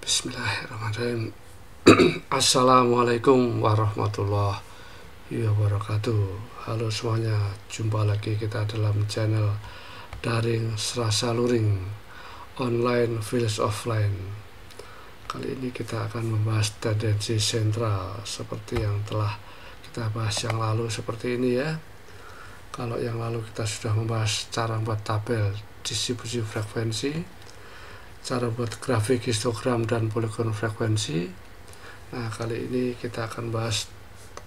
Bismillahirrahmanirrahim. Assalamualaikum warahmatullahi wabarakatuh. Halo semuanya, jumpa lagi kita dalam channel daring serasa luring online vs offline. Kali ini kita akan membahas tendensi sentral seperti yang telah kita bahas yang lalu seperti ini ya. Kalau yang lalu kita sudah membahas cara membuat tabel distribusi frekuensi, cara buat grafik histogram dan poligon frekuensi. Nah, kali ini kita akan bahas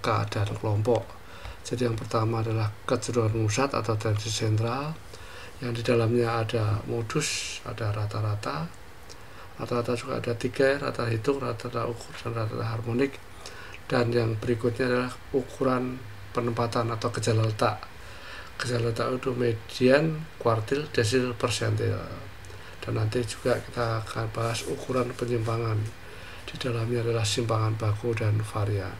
keadaan kelompok. Jadi yang pertama adalah kecenderungan pusat atau tendensi sentral, yang di dalamnya ada modus, ada rata-rata juga ada tiga, rata hitung, rata ukur, dan rata harmonik. Dan yang berikutnya adalah ukuran penempatan atau gejala letak. Gejala letak itu median, kuartil, desil, persentil. Dan nanti juga kita akan bahas ukuran penyimpangan. Di dalamnya adalah simpangan baku dan varian.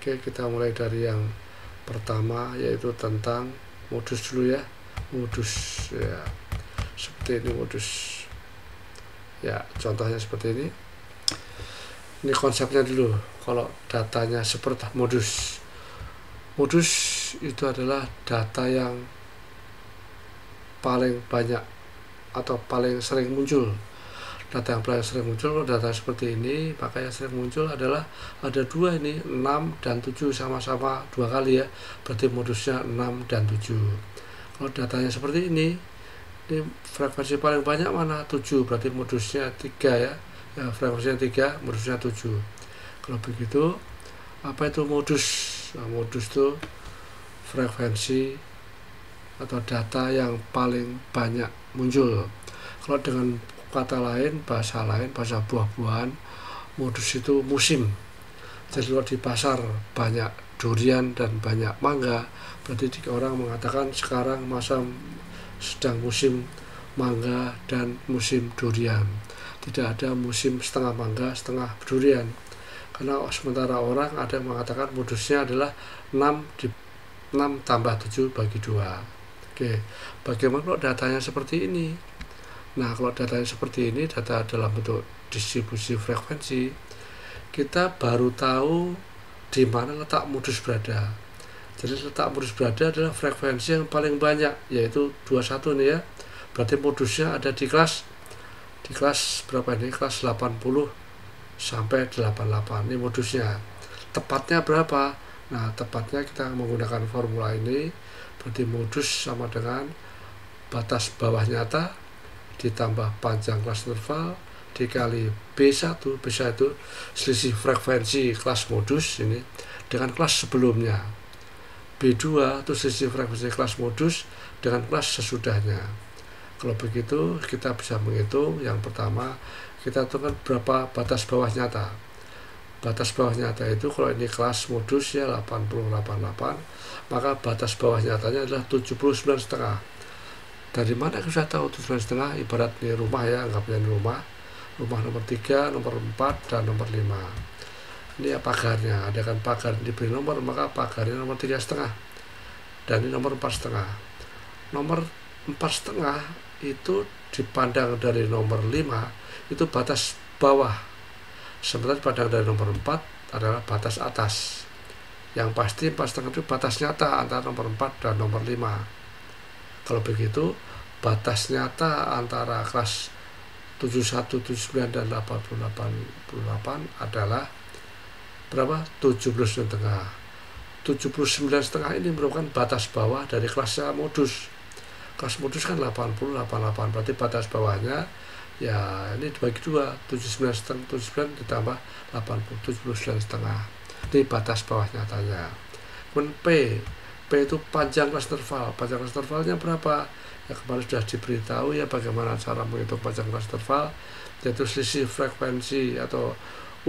Oke, kita mulai dari yang pertama, yaitu tentang modus dulu ya. Modus ya, seperti ini modus ya, contohnya seperti ini. Ini konsepnya dulu. Kalau datanya seperti modus itu adalah data yang paling banyak atau paling sering muncul. Data yang paling sering muncul, data seperti ini, maka yang sering muncul adalah ada dua, ini 6 dan 7 sama-sama dua kali ya, berarti modusnya 6 dan 7. Kalau datanya seperti ini frekuensi paling banyak mana? 7, berarti modusnya 3 ya, frekuensinya 3, modusnya 7. Kalau begitu, apa itu modus? Nah, modus itu frekuensi atau data yang paling banyak muncul. Kalau dengan kata lain, bahasa buah-buahan, modus itu musim. Jadi kalau di pasar banyak durian dan banyak mangga, berarti orang mengatakan sekarang sedang musim mangga dan musim durian. Tidak ada musim setengah mangga, setengah durian. Karena sementara orang ada yang mengatakan modusnya adalah 6 tambah 7 bagi 2. Oke, bagaimana kalau datanya seperti ini? Nah, kalau datanya seperti ini, data dalam bentuk distribusi frekuensi, kita baru tahu di mana letak modus berada. Jadi letak modus berada adalah frekuensi yang paling banyak, yaitu 21 nih ya. Berarti modusnya ada di kelas berapa ini? Kelas 80 sampai 88. Ini modusnya. Tepatnya berapa? Nah, tepatnya kita menggunakan formula ini. Berarti modus sama dengan batas bawah nyata ditambah panjang kelas interval dikali B1 itu selisih frekuensi kelas modus ini dengan kelas sebelumnya. B2 itu selisih frekuensi kelas modus dengan kelas sesudahnya. Kalau begitu kita bisa menghitung. Yang pertama, kita hitungkan berapa batas bawah nyata. Batas bawah nyata itu kalau ini kelas modus ya 8088, maka batas bawah nyatanya adalah 79,5. Dari mana kita tahu 79,5? Ibarat ini rumah ya, anggapnya ini rumah nomor 3, nomor 4, dan nomor 5. Ini ya pagarnya, ada kan pagar diberi nomor, maka pagarnya nomor 3,5, dan ini nomor 4,5. Nomor 4,5 itu dipandang dari nomor 5 itu batas bawah, sementara pandang dari nomor 4 adalah batas atas. Yang pasti 4,5 itu batas nyata antara nomor 4 dan nomor 5. Kalau begitu, batas nyata antara kelas 71, 79, dan 88 adalah berapa? 79,5. 79,5 ini merupakan batas bawah dari kelasnya modus. Kelas modus kan 80, 88, berarti batas bawahnya ya ini dibagi 2, 79 ditambah 80, 79,5. Ini batas bawah nyatanya. Kemudian P itu panjang kelas interval. Panjang kelas intervalnya berapa? Ya kemarin sudah diberitahu ya bagaimana cara menghitung panjang kelas interval, yaitu selisih frekuensi atau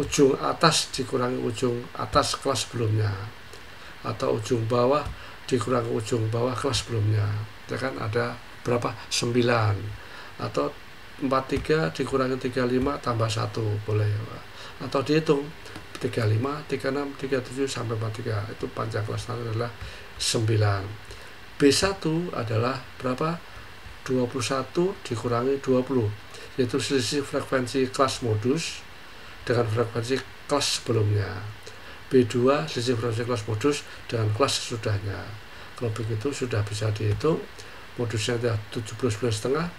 ujung atas dikurangi ujung atas kelas sebelumnya, atau ujung bawah dikurangi ujung bawah kelas sebelumnya. Ya kan ada berapa? 9, atau 43 dikurangi 35 tambah 1 boleh, atau dihitung 35, 36, 37 sampai 43. Itu panjang kelas adalah 9. B1 adalah berapa? 21 dikurangi 20, yaitu selisih frekuensi kelas modus dengan frekuensi kelas sebelumnya. B2 selisih frekuensi kelas modus dengan kelas sesudahnya. Kalau begitu sudah bisa dihitung modusnya adalah 79,5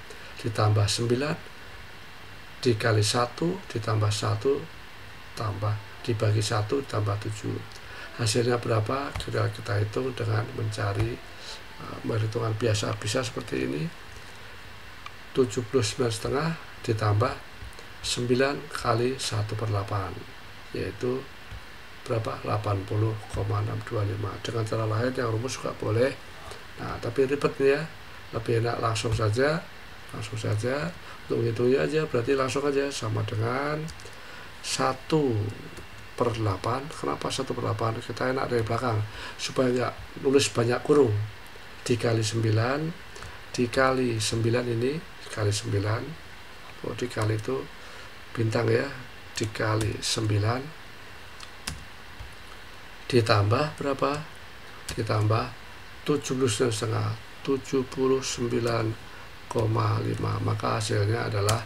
ditambah 9 dikali 1 ditambah 1 tambah dibagi 1 tambah 7. Hasilnya berapa? Kita hitung dengan mencari perhitungan biasa, bisa seperti ini. 79,5 ditambah 9 kali 1/8, yaitu berapa? 80,625. Dengan cara lain yang rumus juga boleh. Nah, tapi ribet nih ya. Lebih enak langsung saja untuk menghitungnya aja, berarti langsung aja sama dengan 1/8. Kenapa 1/8? Kita enak dari belakang supaya nggak nulis banyak kurung. Dikali 9 dikali 9 ini dikali 9, dikali itu bintang ya, dikali 9 ditambah berapa? Ditambah 79,5, 79,5, maka hasilnya adalah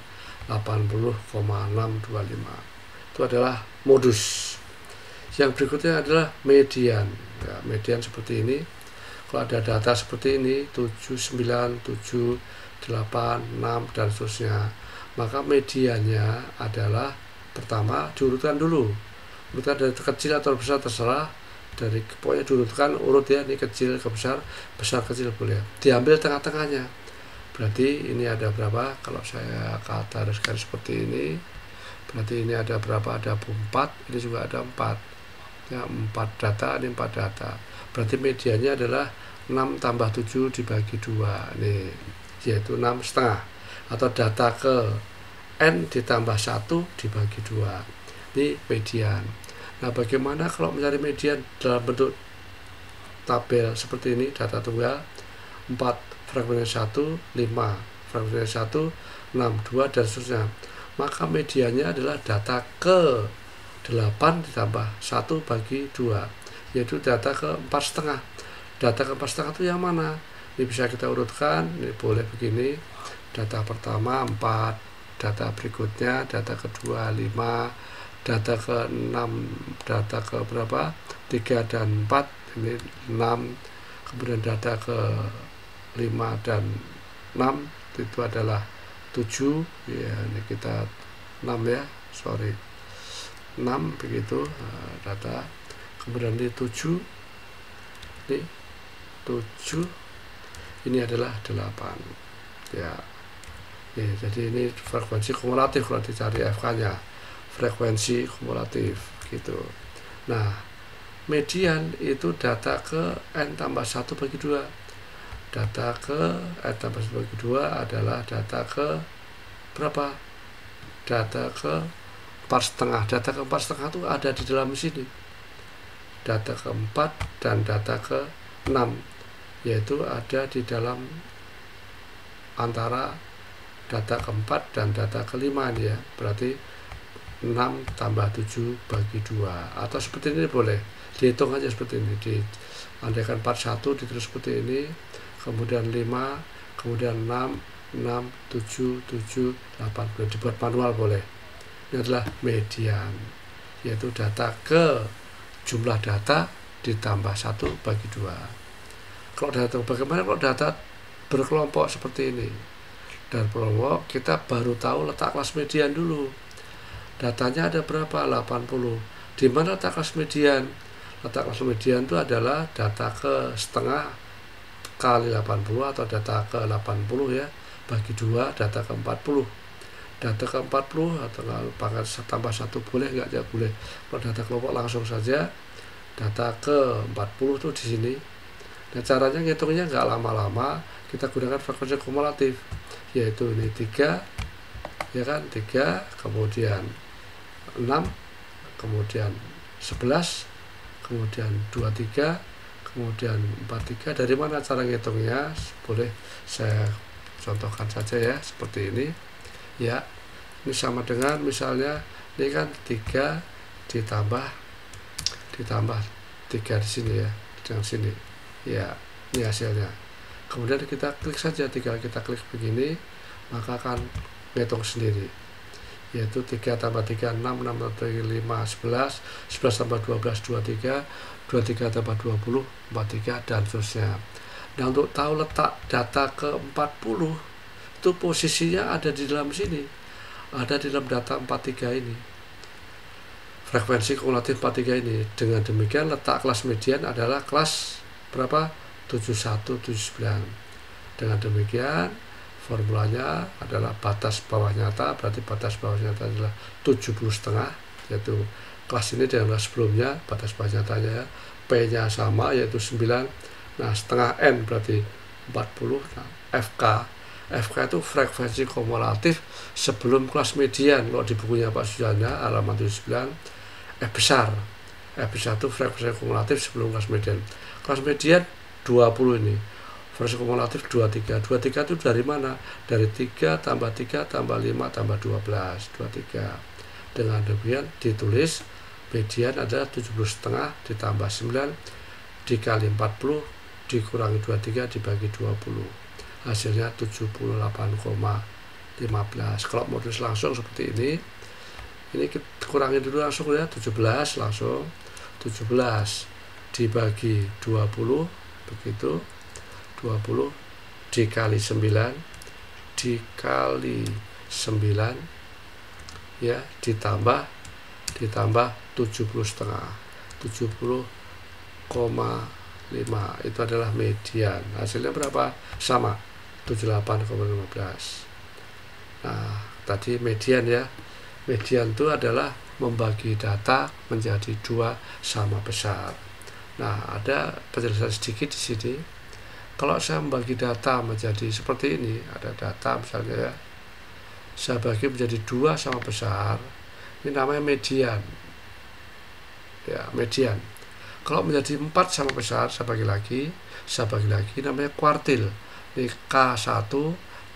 80,625. Itu adalah modus. Yang berikutnya adalah median. Ya, median seperti ini. Kalau ada data seperti ini 7, 9, 7, 8, 6 dan seterusnya, maka mediannya adalah pertama diurutkan dulu, urutan dari kecil atau besar terserah, dari pokoknya diurutkan urut ya, ini kecil ke besar, besar kecil boleh, diambil tengah-tengahnya. Berarti ini ada berapa? Kalau saya gariskan seperti ini, berarti ini ada berapa? Ada 4, ini juga ada 4 ya, 4 data, ini 4 data. Berarti mediannya adalah 6 tambah 7 dibagi 2 nih, yaitu 6,5, atau data ke N ditambah 1 dibagi 2. Ini median. Nah, bagaimana kalau mencari median dalam bentuk tabel seperti ini? Data tunggal 4, frekuensi 1, 5, frekuensi 1, 6, 2 dan seterusnya. Maka mediannya adalah data ke 8 ditambah 1 bagi 2, yaitu data ke 4,5. Data ke 4,5 itu yang mana? Ini bisa kita urutkan, ini boleh begini. Data pertama 4, data berikutnya, data kedua 5, data ke-6, data ke berapa? 3 dan 4, ini 6, kemudian data ke-5 dan 6 itu adalah 7, ya ini kita 6 ya, 6 begitu data, kemudian ini 7, ini 7, ini adalah 8 ya. Jadi ini frekuensi kumulatif kalau dicari FK-nya, frekuensi kumulatif gitu. Nah, median itu data ke N tambah 1 bagi 2. Data ke N tambah 1 bagi 2 adalah data ke berapa? Data ke 4,5. Data ke 4,5 itu ada di dalam sini. Data ke-4 dan data ke-6, yaitu ada di dalam antara data ke-4 dan data ke-5 ini ya. Berarti 6 tambah 7 bagi 2, atau seperti ini boleh dihitung aja seperti ini, diandaikan 41 ditulis seperti ini, kemudian 5, kemudian 6, 6, 7, 7, 8, boleh dibuat manual boleh. Ini adalah median, yaitu data ke jumlah data ditambah 1 bagi 2. Kalau data, bagaimana kalau data berkelompok seperti ini? Dan kelompok kita baru tahu letak kelas median dulu. Datanya ada berapa? 80. Di mana letak kelas median? Letak kelas median itu adalah data ke setengah kali 80, atau data ke 80 ya, bagi 2 data ke 40. Data ke 40 atau pangkat tambah 1 boleh nggak? Ya boleh. Kalau data kelompok langsung saja data ke 40 itu di sini. Nah, caranya ngitungnya nggak lama-lama, kita gunakan frekuensi kumulatif, yaitu ini 3 ya kan, 3, kemudian 6, kemudian 11, kemudian 23, kemudian 43. Dari mana cara ngitungnya? Boleh saya contohkan saja ya, seperti ini ya. Ini sama dengan misalnya ini kan 3 ditambah 3 di sini ya, dengan sini ya, ini hasilnya. Kemudian kita klik saja, tinggal kita klik begini, maka akan ngitung sendiri yaitu 3 tambah 3 6, 6 tambah 5 11, 11 tambah 12 23, 23 tambah 20 43, dan seterusnya. Nah, untuk tahu letak data ke 40 itu posisinya ada di dalam sini, ada di dalam data 43 ini, frekuensi kumulatif 43 ini. Dengan demikian letak kelas median adalah kelas berapa? 7179. Dengan demikian formulanya adalah batas bawah nyata, berarti batas bawah nyata adalah 70,5, yaitu kelas ini dengan kelas sebelumnya. Batas bawah nyatanya P nya sama, yaitu 9. Nah, setengah N berarti 40. Nah, FK itu frekuensi kumulatif sebelum kelas median. Kalau di bukunya Pak Sujana halaman 79, F besar itu frekuensi kumulatif sebelum kelas median. Kelas median 20 ini, frekuensi kumulatif 23. 23 itu dari mana? Dari 3 tambah 3 tambah 5 tambah 12, 23. Dengan demikian ditulis median adalah 70,5 ditambah 9 dikali 40 dikurangi 23 dibagi 20. Hasilnya 78,15. Kalau mau tulis langsung seperti ini kita kurangi dulu langsung ya, 17 langsung. 17 dibagi 20, begitu. 20 dikali 9 dikali 9 ya, ditambah 70,5, 70,5 itu adalah median. Hasilnya berapa? Sama, 78,15. Nah, tadi median ya. Median itu adalah membagi data menjadi 2 sama besar. Nah, ada penjelasan sedikit di sini. Kalau saya membagi data menjadi seperti ini, ada data misalnya ya, saya bagi menjadi 2 sama besar, ini namanya median. Ya, median. Kalau menjadi 4 sama besar, saya bagi lagi, namanya kuartil. Ini K1,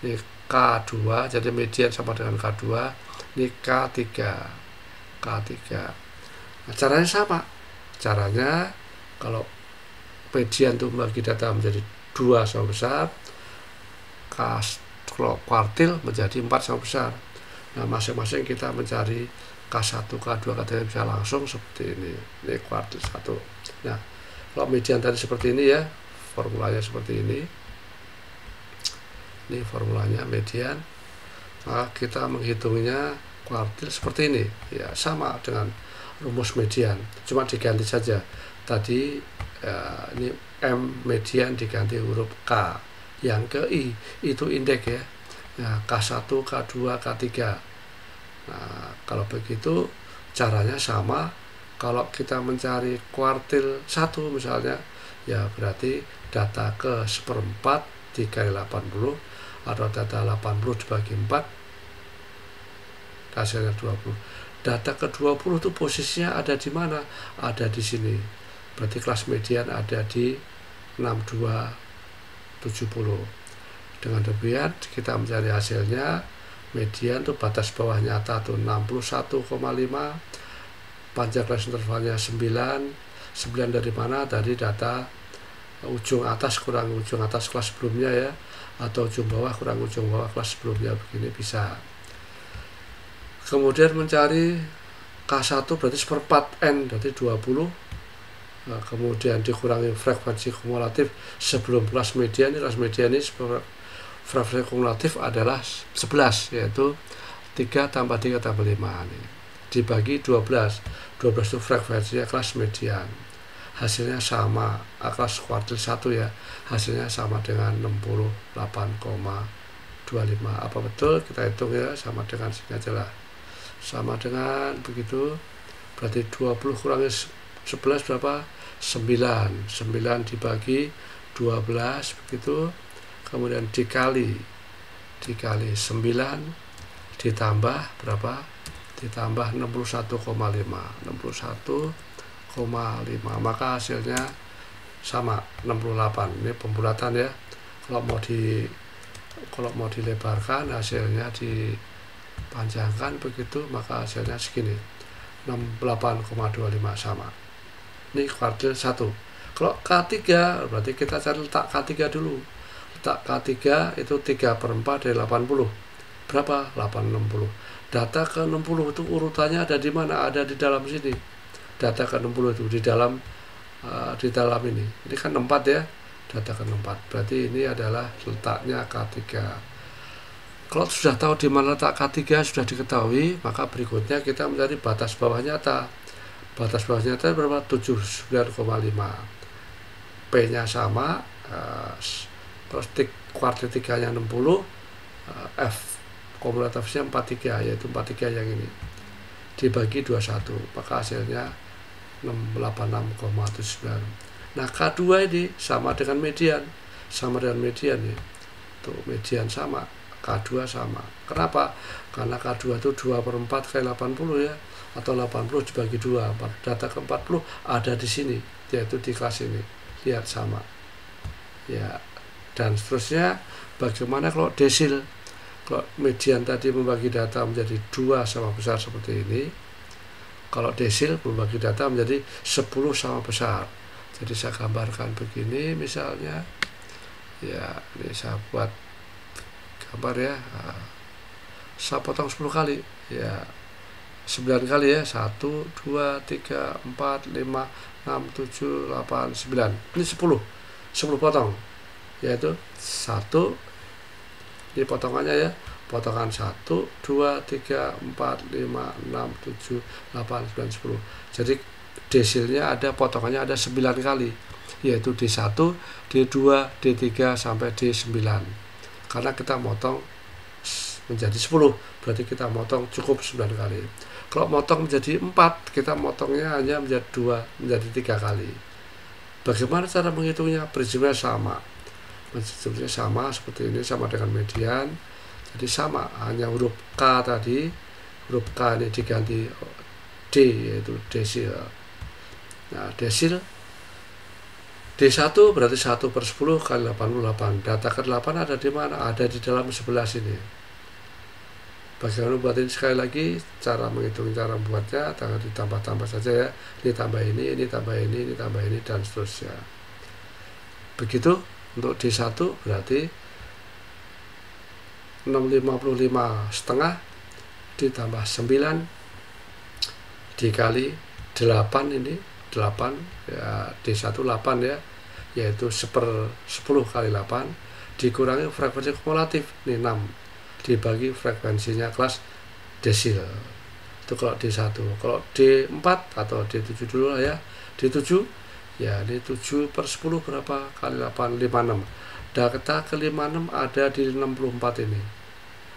ini K2, jadi median sama dengan K2, ini K3. Nah, caranya sama. Caranya kalau median itu membagi data menjadi 2 sama besar, kalau kuartil menjadi 4 sama besar. Nah, masing-masing kita mencari K1, K2, K3 bisa langsung seperti ini. Ini kuartil 1. Nah, kalau median tadi seperti ini ya, formulanya seperti ini. Ini formulanya median. Maka kita menghitungnya kuartil seperti ini. Ya, sama dengan rumus median, cuma diganti saja. Tadi ini M median diganti huruf K, yang ke I itu indeks ya. Nah, K1, K2, K3. Nah, kalau begitu caranya sama. Kalau kita mencari kuartil 1 misalnya, ya berarti data ke 1/4 dikali 80, atau data 80 dibagi 4, hasilnya 20. Data ke 20 itu posisinya ada di mana? Ada di sini. Berarti kelas median ada di 6270. Dengan demikian kita mencari hasilnya. Median itu batas bawah nyata itu 61,5, panjang kelas intervalnya 9. 9 dari mana? Dari data ujung atas kurang ujung atas kelas sebelumnya ya, atau ujung bawah kurang ujung bawah kelas sebelumnya, begini bisa. Kemudian mencari K1 berarti 1/4 N, berarti 20. Nah, kemudian dikurangi frekuensi kumulatif sebelum kelas median. Kelas median ini frekuensi kumulatif adalah 11, yaitu 3 tambah 3 tambah 5 ini, dibagi 12. 12 itu frekuensinya kelas median. Hasilnya sama, kelas kuartil 1 ya, hasilnya sama dengan 68,25. Apa betul? Kita hitung ya, sama dengan sini aja lah. Sama dengan begitu, berarti 20 kurangi 11 berapa? 9. 9 dibagi 12 begitu. Kemudian dikali 9 ditambah berapa? Ditambah 61,5. 61,5. Maka hasilnya sama 68. Ini pembulatan ya. Kalau mau dilebarkan hasilnya dipanjangkan begitu, maka hasilnya segini. 68,25 sama. Ini kuartil 1. Kalau K3 berarti kita cari letak K3 dulu. Letak K3 itu 3/4 dari 80. berapa? 860. Data ke 60 itu urutannya ada di mana? Ada di dalam sini. Data ke 60 itu di dalam ini. Ini kan 4 ya. Data ke 4. Berarti ini adalah letaknya K3. Kalau sudah tahu di mana letak K3 sudah diketahui, maka berikutnya kita mencari batas bawah nyata. Batas bawah nyata berapa? 79,5. P-nya sama, terus kuartil 3-nya 60, F kumulatifnya 43, yaitu 43 yang ini dibagi 21, maka hasilnya 686,79. Nah, K2 ini sama dengan median ya. Tuh, median sama, K2 sama. Kenapa? Karena K2 itu 2/4 kali 80 ya, atau 80 dibagi 2. Data ke 40 ada di sini, yaitu di kelas ini. Lihat sama. Ya, dan seterusnya. Bagaimana kalau desil? Kalau median tadi membagi data menjadi 2 sama besar seperti ini, kalau desil membagi data menjadi 10 sama besar. Jadi saya gambarkan begini misalnya. Ya, ini saya buat gambar ya. Saya potong 10 kali. Ya, 9 kali ya. 1, 2, 3, 4, 5, 6, 7, 8, 9. Ini 10 potong. Yaitu 1, ini potongannya ya, potongan 1, 2, 3, 4, 5, 6, 7, 8, 9, 10. Jadi desilnya ada, potongannya ada 9 kali, yaitu D1, D2, D3 sampai D9. Karena kita motong menjadi 10, berarti kita motong cukup 9 kali. Kalau motong menjadi 4, kita motongnya hanya menjadi 2, menjadi 3 kali. Bagaimana cara menghitungnya? Prinsipnya sama. Prinsipnya sama seperti ini, sama dengan median. Jadi sama, hanya huruf K tadi, huruf K ini diganti D, yaitu desil. Nah, desil D1 berarti 1/10 kali 88. Data ke-8 ada di mana? Ada di dalam 11 ini. Bagaimana buat ini? Sekali lagi, cara menghitung, cara membuatnya, tinggal ditambah-tambah saja ya. Ini tambah ini tambah ini tambah ini, dan seterusnya. Begitu. Untuk D1 berarti 655,5 ditambah 9 dikali 8, ini 8 ya, D1 8 ya, yaitu 1/10 kali 8 dikurangi frekuensi kumulatif, ini 6 dibagi frekuensinya kelas desil. Itu kalau D1. Kalau D4 atau D7 dulu lah ya. D7 ya, ini 7/10 berapa kali 8? 56. Data ke 56 ada di 64 ini.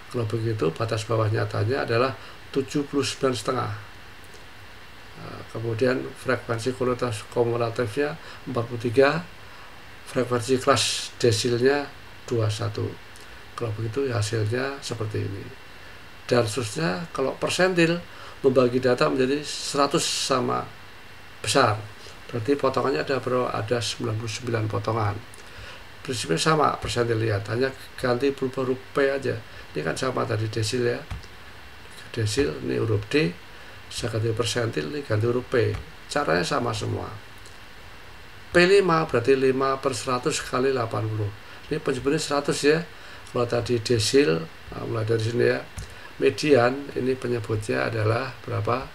Kalau begitu batas bawah nyatanya adalah 79,5. Nah, kemudian frekuensi kumulatifnya 43, frekuensi kelas desilnya 21. Kalau begitu hasilnya seperti ini. Dan seterusnya, kalau persentil membagi data menjadi 100 sama besar, berarti potongannya ada berapa? Ada 99 potongan. Prinsipnya sama, persentil, lihat, hanya ganti berubah huruf P aja. Ini kan sama tadi desil ya. Desil, ini huruf D, saya ganti persentil, ini ganti huruf P. Caranya sama semua. P5 berarti 5/100 kali 80. Ini penyebutnya 100 ya. Kalau tadi desil, nah, mulai dari sini ya. Median, ini penyebutnya adalah berapa?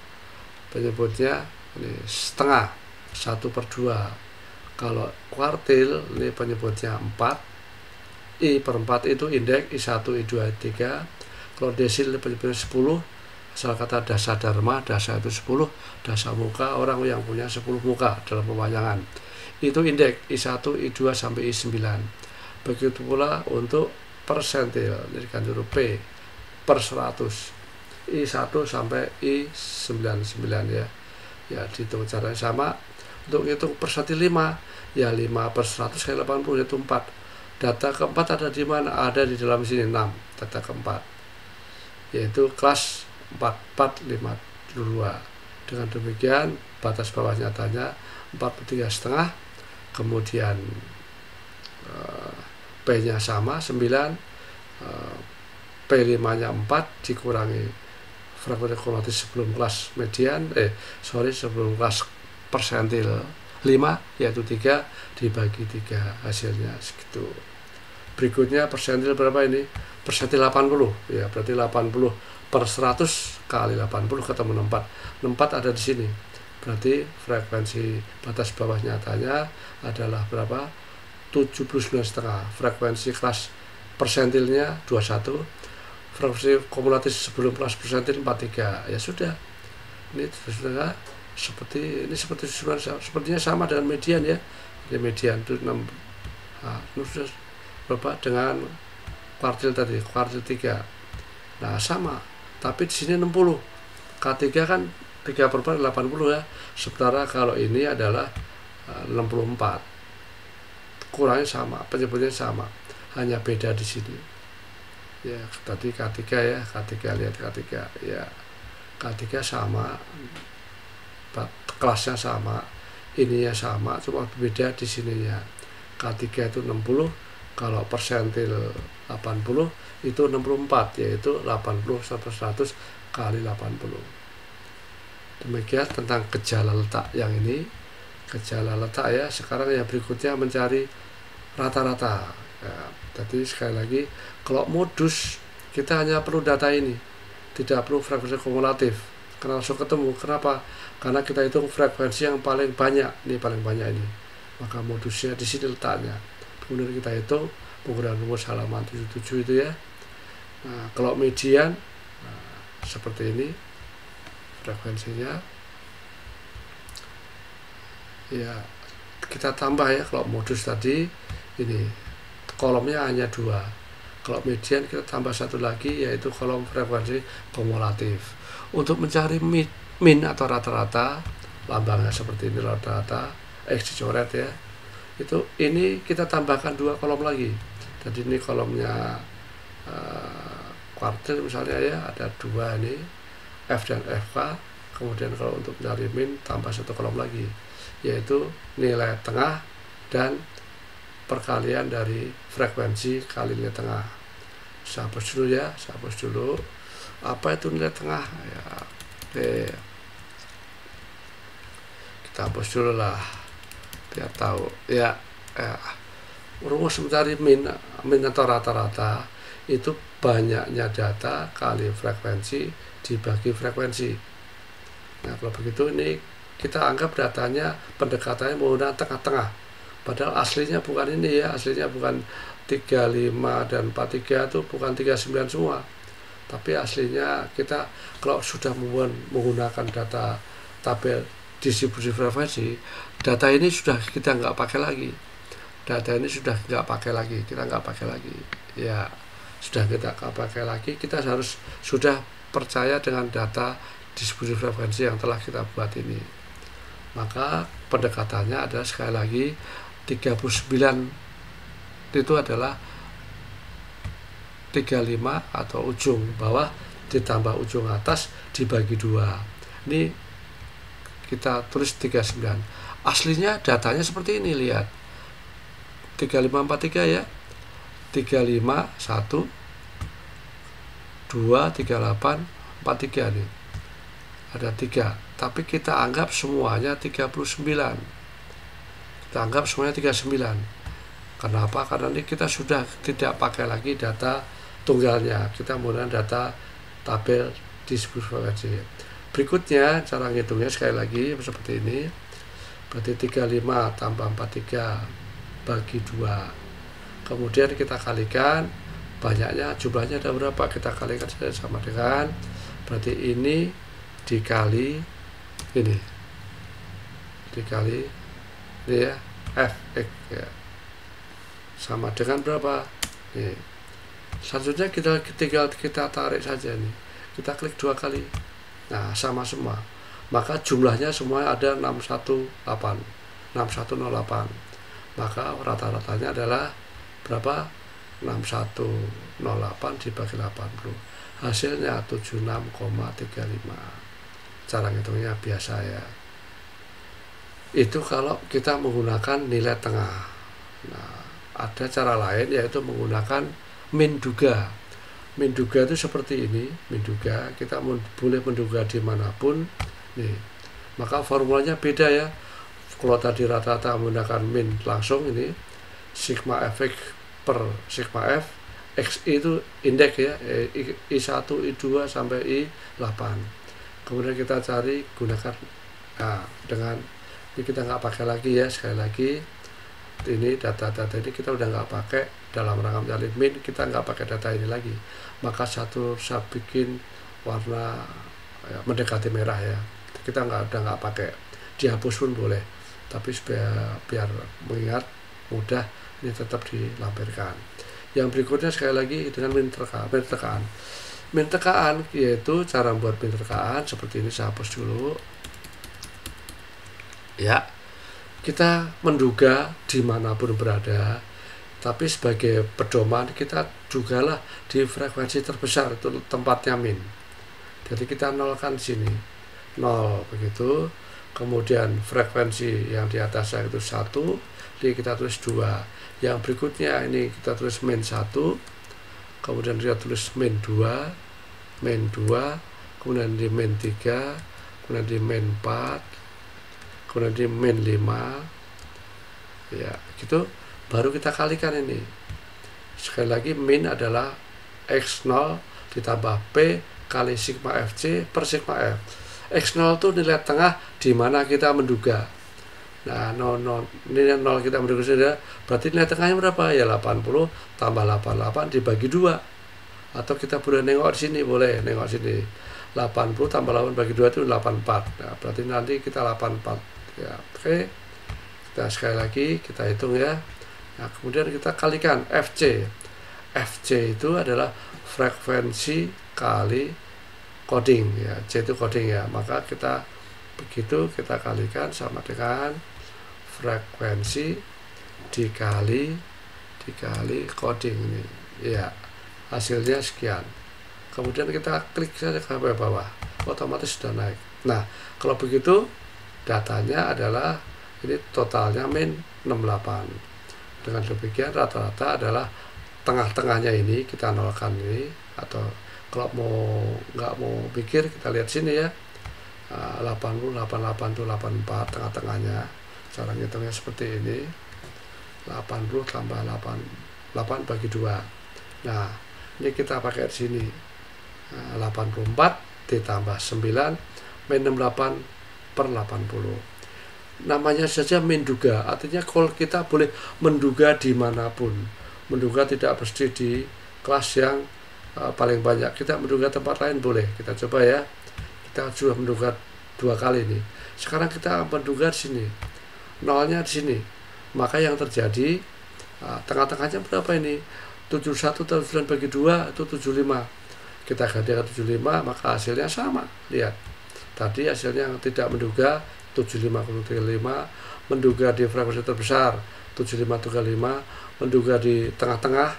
Penyebutnya ini setengah, 1/2. Kalau kuartil, ini penyebutnya 4. I/4 itu indeks, I1, I2, I3. Kalau desil ini penyebutnya 10. Asal kata dasa dharma, dasa itu 10, dasa muka, orang yang punya 10 muka dalam pemanjangan. Itu indeks I1, I2 sampai I9. Begitu pula untuk persentil, ini ganti huruf P, per 100, I1 sampai I99 ya. Ya, dihitung caranya sama. Untuk hitung persentil 5, ya 5/100 kali 80 yaitu 4. Data keempat ada di mana? Ada di dalam sini 6, data keempat, yaitu kelas 4452. Dengan demikian batas bawah nyatanya 43,5, kemudian P-nya sama 9, P5-nya 4 dikurangi frekuensi kumulatif sebelum kelas median, sebelum kelas persentil 5, yaitu 3 dibagi 3, hasilnya segitu. Berikutnya persentil berapa ini? persentil 80 ya, berarti 80 per 100 kali 80 ketemu 64 ada di sini, berarti frekuensi batas bawah nyatanya adalah berapa? 79,5. Frekuensi kelas persentilnya 21, frekuensi kumulatif sebelum kelas persentil 43. Ya sudah, ini sudah sepertinya sama dengan median ya. Jadi median itu 6, nah, sudah berapa dengan kuartil tadi, kuartil 3. Nah sama, tapi di sini 60. K3 kan 3/80 ya. Sementara kalau ini adalah 64. Kurangnya sama, penyebutnya sama, hanya beda di sini. Ya, tadi K3 ya, K3 lihat K3 ya. K3 sama, kelasnya sama, ininya sama, cuma beda di sininya. K3 itu 60, kalau persentil 80 itu 64, yaitu 80/100 kali 80. Demikian tentang gejala letak yang ini. Gejala letak ya. Sekarang yang berikutnya mencari rata-rata ya. Jadi sekali lagi, kalau modus kita hanya perlu data ini, tidak perlu frekuensi kumulatif, karena langsung ketemu. Kenapa? Karena kita hitung frekuensi yang paling banyak, ini paling banyak ini, maka modusnya di sini letaknya. Kemudian kita hitung menggunakan rumus halaman 77 itu ya. Nah, kalau median, nah, seperti ini frekuensinya ya, kita tambah ya. Kalau modus tadi ini kolomnya hanya 2, kalau median kita tambah 1 lagi, yaitu kolom frekuensi kumulatif. Untuk mencari min atau rata-rata, lambangnya seperti ini, rata-rata X dicoret ya, itu ini kita tambahkan 2 kolom lagi. Jadi ini kolomnya kuartil misalnya ya, ada 2 ini F dan FK. Kemudian kalau untuk mencari min, tambah 1 kolom lagi, yaitu nilai tengah dan perkalian dari frekuensi kali nilai tengah. Saya hapus dulu ya, saya hapus dulu. Apa itu nilai tengah ya? Oke, kita hapus dulu lah biar tahu ya. Rumus mencari min atau rata-rata itu banyaknya data kali frekuensi dibagi frekuensi. Nah kalau begitu, ini kita anggap datanya pendekatannya menggunakan tengah-tengah, padahal aslinya bukan ini ya, aslinya bukan 35 dan 43 itu bukan 39 semua, tapi aslinya kita kalau sudah menggunakan data tabel distribusi frekuensi, data ini sudah kita nggak pakai lagi, kita nggak pakai lagi ya, sudah kita nggak pakai lagi. Kita harus sudah percaya dengan data distribusi frekuensi yang telah kita buat ini. Maka pendekatannya adalah sekali lagi 39 itu adalah 35 atau ujung bawah ditambah ujung atas dibagi 2. Ini kita tulis 39. Aslinya datanya seperti ini, lihat 3543 ya, 35 1 2 38 43 nih, ada 3, tapi kita anggap semuanya 39. Kita anggap semuanya 39. Kenapa? Karena ini kita sudah tidak pakai lagi data tunggalnya, kita menggunakan data tabel distribusi frekuensi. Berikutnya cara ngitungnya sekali lagi seperti ini. Berarti 35 tambah 43 bagi 2. Kemudian kita kalikan banyaknya, jumlahnya ada berapa, kita kalikan saja sama dengan, berarti ini dikali ini ya, Fx ya, sama dengan berapa nih. Selanjutnya kita tarik saja nih, kita klik 2 kali, nah sama semua, maka jumlahnya semua ada 6108, maka rata-ratanya adalah berapa? 6108 dibagi 80, hasilnya 76,35. Cara ngitungnya biasa ya. Itu kalau kita menggunakan nilai tengah. Nah, ada cara lain, yaitu menggunakan min duga. Min duga itu seperti ini, min duga kita boleh menduga dimanapun nih. Maka formulanya beda ya. Kalau tadi rata-rata menggunakan min langsung, ini sigma fx per sigma f XI itu indeks ya, I1, I2 sampai I8. Kemudian kita cari gunakan, nah dengan ini kita nggak pakai lagi ya, sekali lagi ini data-data ini kita udah nggak pakai dalam rangka mencari min, kita nggak pakai data ini lagi, maka saya bikin warna ya, mendekati merah ya, kita udah nggak pakai, dihapus pun boleh, tapi biar mengingat mudah ini tetap dilampirkan. Yang berikutnya sekali lagi dengan min terkaan. Min terkaan yaitu cara membuat min terkaan seperti ini, saya hapus dulu ya. Kita menduga dimanapun berada, tapi sebagai pedoman kita dugalah di frekuensi terbesar itu tempatnya min. Jadi kita nolkan sini 0 begitu, kemudian frekuensi yang di atasnya itu 1, jadi kita tulis 2. Yang berikutnya ini kita tulis min 1, kemudian kita tulis min 2, kemudian di min 3, kemudian di min 4, kemudian di min 5 ya, gitu. Baru kita kalikan ini. Sekali lagi, min adalah X0 ditambah P kali sigma FC per sigma F. X0 itu nilai tengah di mana kita menduga. Nah, nilai 0 kita menduga sudah, berarti nilai tengahnya berapa? Ya 80 tambah 88 dibagi 2. Atau kita boleh nengok di sini, boleh nengok sini. 80 tambah 8 bagi 2 itu 84. Nah, berarti nanti kita 84 ya. Oke. Kita sekali lagi kita hitung ya. Nah, kemudian kita kalikan FC. FC itu adalah frekuensi kali coding ya. C itu coding ya. Maka kita begitu kita kalikan sama dengan frekuensi dikali coding ini. Ya. Hasilnya sekian. Kemudian kita klik saja ke bawah, otomatis sudah naik. Nah, kalau begitu datanya adalah ini totalnya min 68. Dengan demikian rata-rata adalah tengah-tengahnya ini kita nolkan ini, atau kalau nggak mau pikir kita lihat sini ya, 80, 88 itu 84 tengah-tengahnya. Cara ngitungnya seperti ini, 80 tambah 8 bagi 2. Nah, ini kita pakai di sini. 84 ditambah 9 min 68 per 80. Namanya saja menduga, artinya kalau kita boleh menduga dimanapun. Menduga tidak mesti di kelas yang paling banyak, kita menduga tempat lain boleh. Kita coba ya, kita sudah menduga 2 kali nih. Sekarang kita menduga di sini, nolnya di sini, maka yang terjadi tengah-tengahnya berapa ini? 71 tambah 9 bagi 2 itu 75. Kita gantikan 75, maka hasilnya sama. Lihat, tadi hasilnya yang tidak menduga 75,35, menduga di frekuensi terbesar 75,35, menduga di tengah-tengah,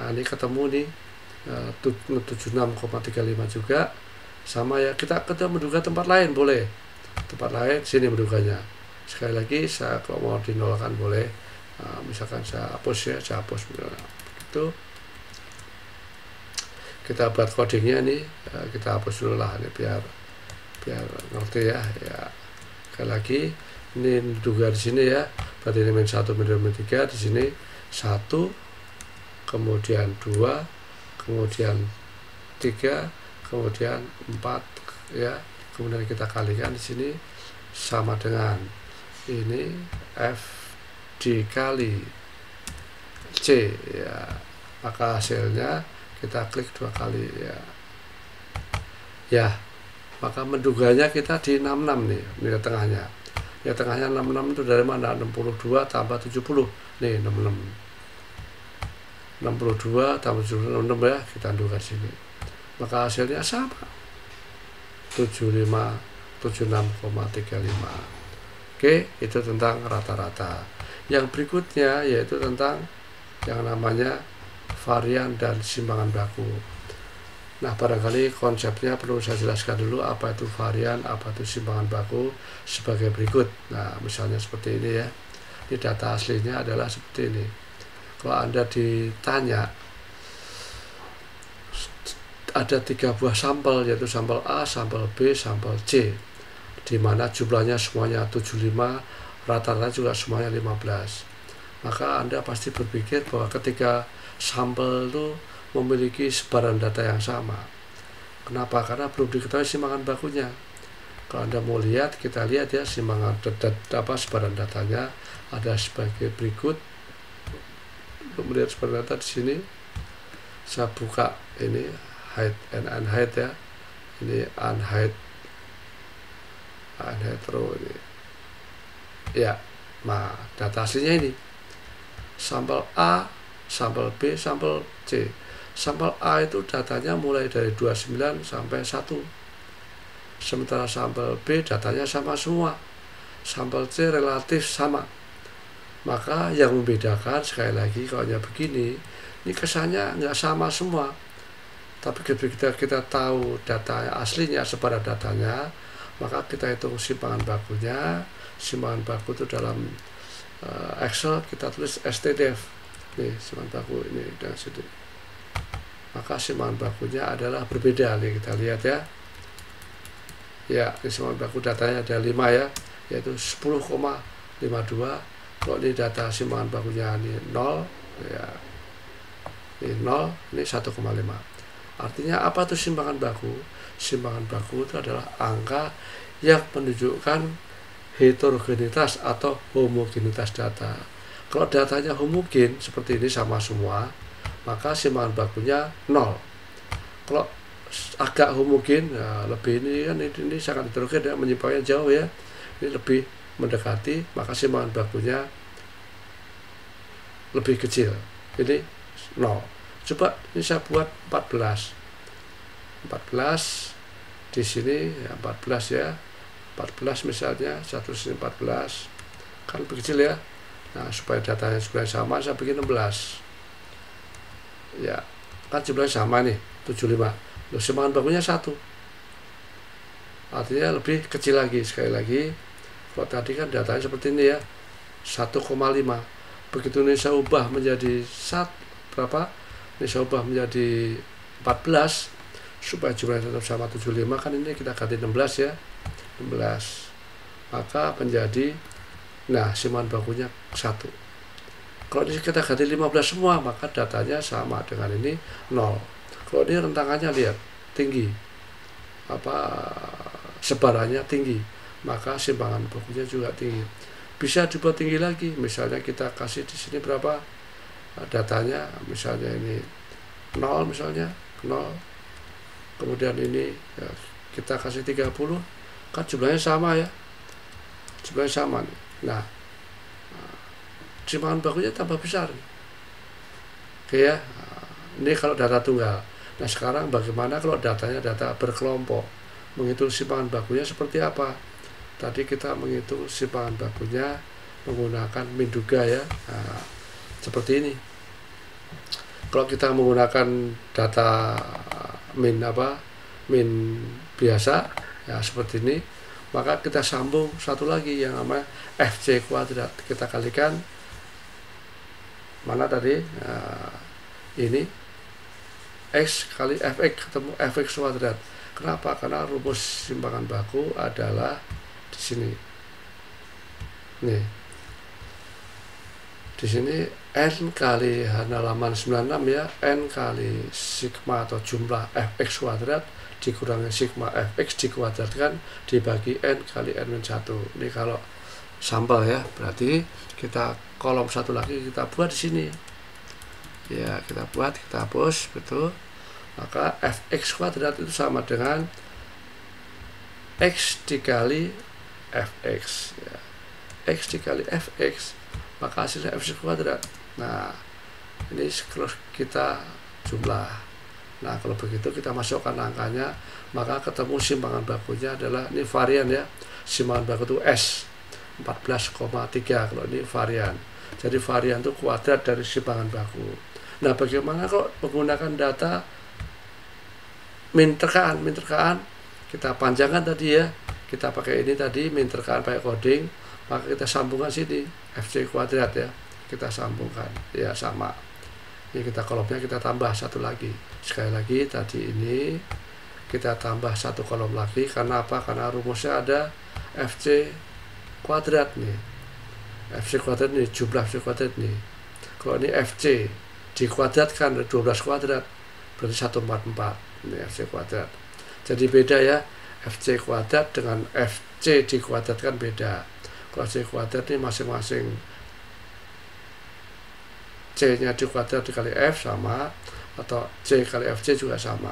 nah ini ketemu nih 76,35 juga sama ya. Kita menduga tempat lain boleh, tempat lain sini menduganya. Sekali lagi, saya kalau mau dinolkan boleh, misalkan saya hapus ya, saya hapus gitu. Kita buat codingnya nih, kita hapus dulu lah ini biar ngerti ya. Sekali lagi, ini duga di sini ya, berarti ini min 1 min 3, di sini 1, kemudian 2, kemudian 3, kemudian 4 ya. Kemudian kita kalikan di sini sama dengan ini F dikali C ya. Maka hasilnya kita klik 2 kali ya, maka menduganya kita di 66 nih, nilai tengahnya. Nilai tengahnya 66 itu dari mana? 62 tambah 70 nih, 66. 62 tambah 76 ya, kita duga sini. Maka hasilnya sama, 76,35. Oke, itu tentang rata-rata. Yang berikutnya yaitu tentang yang namanya varian dan simpangan baku. Nah, barangkali konsepnya perlu saya jelaskan dulu, apa itu varian, apa itu simpangan baku sebagai berikut. Nah, misalnya seperti ini ya. Ini data aslinya adalah seperti ini. Kalau Anda ditanya ada 3 buah sampel, yaitu sampel A, sampel B, sampel C, di mana jumlahnya semuanya 75, rata-rata juga semuanya 15. Maka Anda pasti berpikir bahwa ketika sampel itu memiliki sebaran data yang sama. Kenapa? Karena belum diketahui simpangan bakunya. Kalau Anda mau lihat, kita lihat ya simpangan sebaran datanya ada sebagai berikut. Untuk melihat sebaran data di sini, saya buka ini hide and unhide ya. Ini unhide row ini. Ya, nah data aslinya ini. Sampel A, sampel B, sampel C. Sampel A itu datanya mulai dari 29 sampai 1. Sementara sampel B datanya sama semua. Sampel C relatif sama. Maka yang membedakan sekali lagi kalau hanya begini, ini kesannya nggak sama semua. Tapi ketika kita tahu data aslinya, sebaran datanya, maka kita hitung simpangan bakunya. Simpangan baku itu dalam Excel kita tulis stdef. Nih simpangan baku ini dan sini. Maka simpangan bakunya adalah berbeda. Nih kita lihat ya. Ya, ini simpangan baku datanya ada 5 ya, yaitu 10,52. Kalau ini data simpangan bakunya ini 0 ya. Ini 0, ini 1,5. Artinya apa tuh simpangan baku? Simpangan baku itu adalah angka yang menunjukkan heterogenitas atau homogenitas data. Kalau datanya homogen seperti ini sama semua, maka simpangan bakunya 0. Kalau agak homogen, ya lebih ini kan ini sangat heterogen ya, menyimpangnya jauh ya. Ini lebih mendekati, maka simpangan bakunya lebih kecil. Ini 0. Coba ini saya buat 14 di sini ya, 14 ya, 14 misalnya 114 kan lebih kecil ya. Nah supaya datanya sebenarnya sama, saya bikin 16 ya, kan jumlahnya sama nih 75. Loh, simpangan bakunya 1, artinya lebih kecil lagi. Sekali lagi, kalau tadi kan datanya seperti ini ya, 1,5. Begitu ini saya ubah menjadi berapa? Ini saya ubah menjadi 14 supaya jumlahnya tetap sama 75, kan ini kita ganti 16 ya, 16. Maka menjadi, nah simpangan bakunya 1. Kalau ini kita ganti 15 semua, maka datanya sama dengan ini 0. Kalau ini rentangannya lihat tinggi, sebarannya tinggi, maka simpangan bakunya juga tinggi. Bisa dibuat tinggi lagi, misalnya kita kasih di sini berapa datanya, misalnya ini 0 misalnya 0, kemudian ini ya, kita kasih 30, kan jumlahnya sama ya, jumlahnya sama nih. Nah simpangan bakunya tambah besar nih. Oke ya, ini kalau data tunggal. Nah sekarang bagaimana kalau datanya data berkelompok? Menghitung simpangan bakunya seperti apa? Tadi kita menghitung simpangan bakunya menggunakan Minduga ya. Nah, seperti ini. Kalau kita menggunakan data min biasa ya seperti ini, maka kita sambung satu lagi yang namanya FC kuadrat. Kita kalikan mana tadi? Nah, ini X kali Fx ketemu Fx kuadrat. Kenapa? Karena rumus simpangan baku adalah di sini. Nih. Di sini N kali halaman 96 ya, N kali sigma atau jumlah Fx kuadrat dikurangi sigma Fx dikuadratkan dibagi N kali N-1. Ini kalau sampel ya, berarti kita kolom satu lagi kita buat di sini. Ya, kita buat, kita hapus, betul. Maka Fx kuadrat itu sama dengan X dikali Fx ya. X dikali Fx, maka hasilnya Fx kuadrat. Nah ini kita jumlah. Nah kalau begitu kita masukkan angkanya, maka ketemu simpangan bakunya adalah, ini varian ya, simpangan baku itu S 14,3. kalau ini varian, jadi varian itu kuadrat dari simpangan baku. Nah bagaimana kalau menggunakan data min terkaan? Kita panjangkan tadi ya, kita pakai ini tadi min terkaan pakai coding, maka kita sambungkan sini FC kuadrat ya, kita sambungkan ya sama. Ini kita kolomnya kita tambah satu lagi. Sekali lagi tadi ini kita tambah satu kolom lagi. Karena apa? Karena rumusnya ada FC kuadrat nih. FC kuadrat nih, jumlah FC kuadrat nih. Kalau ini FC dikuadratkan 12 kuadrat, berarti 144 ini FC kuadrat. Jadi beda ya, FC kuadrat dengan FC dikuadratkan beda. Kalau C kuadrat ini masing-masing C nya dikuadrat dikali F sama, atau C kali FC juga sama,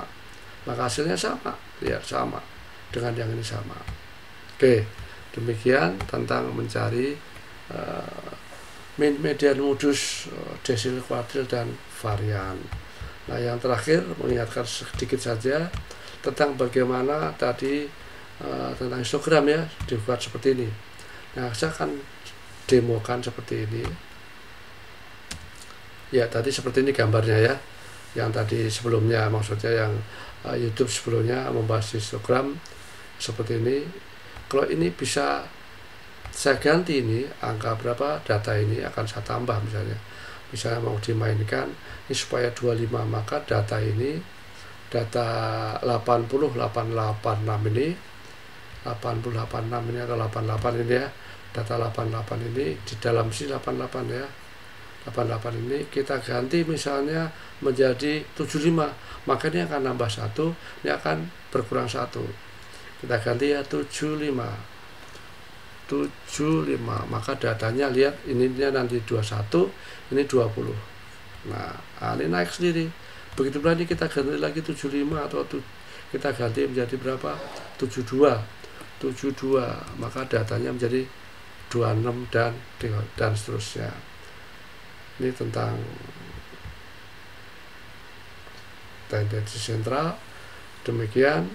maka hasilnya sama, lihat sama dengan yang ini sama. Oke, demikian tentang mencari mean, median, modus, desil, kuartil, dan varian. Nah, yang terakhir mengingatkan sedikit saja tentang bagaimana tadi tentang histogram ya, dibuat seperti ini. Nah, saya akan demokan seperti ini. Ya, tadi seperti ini gambarnya ya. Yang tadi sebelumnya, maksudnya yang YouTube sebelumnya membahas histogram seperti ini. Kalau ini bisa saya ganti ini, angka berapa data ini akan saya tambah misalnya. Misalnya mau dimainkan, ini supaya 25, maka data ini, data 80886 ini, 886 ini atau 88 ini ya, data 88 ini di dalam sini 88 ya. 88 ini kita ganti misalnya menjadi 75, maka ini akan nambah 1, ini akan berkurang 1. Kita ganti ya 75, maka datanya lihat ini nanti 21, ini 20. Nah, ini naik sendiri. Begitu berarti kita ganti lagi 75 atau kita ganti menjadi berapa? 72, maka datanya menjadi 26 dan seterusnya. Ini tentang tendensi sentral. Demikian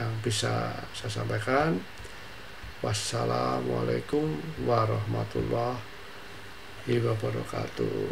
yang bisa saya sampaikan. Wassalamualaikum warahmatullahi wabarakatuh.